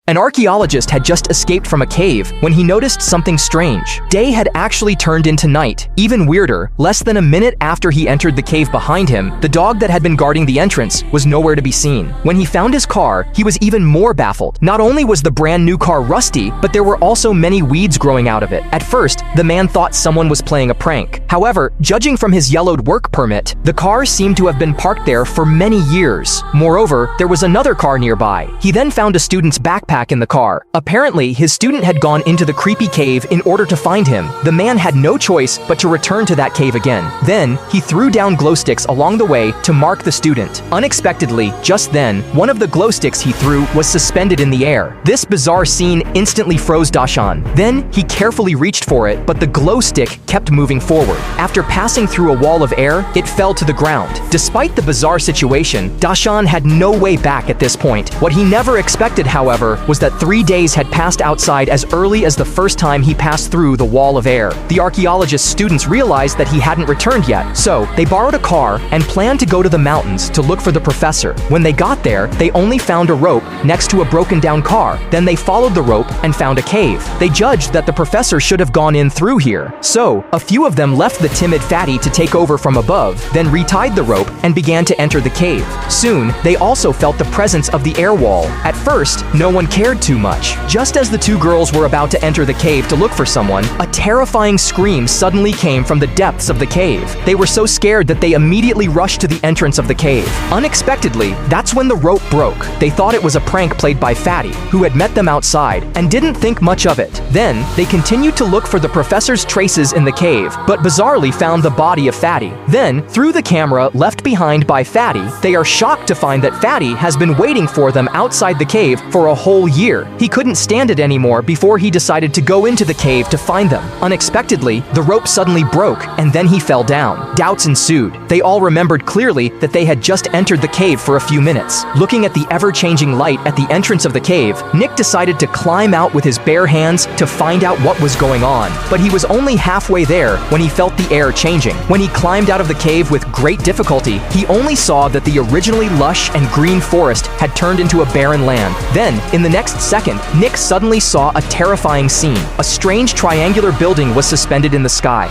An archaeologist had just escaped from a cave when he noticed something strange. Day had actually turned into night. Even weirder, less than a minute after he entered the cave behind him, the dog that had been guarding the entrance was nowhere to be seen. When he found his car, he was even more baffled. Not only was the brand new car rusty, but there were also many weeds growing out of it. At first, the man thought someone was playing a prank. However, judging from his yellowed work permit, the car seemed to have been parked there for many years. Moreover, there was another car nearby. He then found a student's backpack in the car. Apparently, his student had gone into the creepy cave in order to find him. The man had no choice but to return to that cave again. Then, he threw down glow sticks along the way to mark the student. Unexpectedly, just then, one of the glow sticks he threw was suspended in the air. This bizarre scene instantly froze Dashan. Then, he carefully reached for it, but the glow stick kept moving forward. After passing through a wall of air, it fell to the ground. Despite the bizarre situation, Dashan had no way back at this point. What he never expected, however, was that 3 days had passed outside as early as the first time he passed through the wall of air. The archaeologist's students realized that he hadn't returned yet, so they borrowed a car and planned to go to the mountains to look for the professor. When they got there, they only found a rope next to a broken-down car. Then they followed the rope and found a cave. They judged that the professor should have gone in through here. So, a few of them left the timid fatty to take over from above, then retied the rope and began to enter the cave. Soon, they also felt the presence of the air wall. At first, no one cared too much. Just as the two girls were about to enter the cave to look for someone, a terrifying scream suddenly came from the depths of the cave. They were so scared that they immediately rushed to the entrance of the cave. Unexpectedly, that's when the rope broke. They thought it was a prank played by Fatty, who had met them outside, and didn't think much of it. Then, they continued to look for the professor's traces in the cave, but bizarrely found the body of Fatty. Then, through the camera left behind by Fatty, they are shocked to find that Fatty has been waiting for them outside the cave for a whole year. He couldn't stand it anymore before he decided to go into the cave to find them. Unexpectedly, the rope suddenly broke, and then he fell down. Doubts ensued. They all remembered clearly that they had just entered the cave for a few minutes. Looking at the ever-changing light at the entrance of the cave, Nick decided to climb out with his bare hands to find out what was going on. But he was only halfway there when he felt the air changing. When he climbed out of the cave with great difficulty, he only saw that the originally lush and green forest had turned into a barren land. Then, in the next second, Nick suddenly saw a terrifying scene. A strange triangular building was suspended in the sky.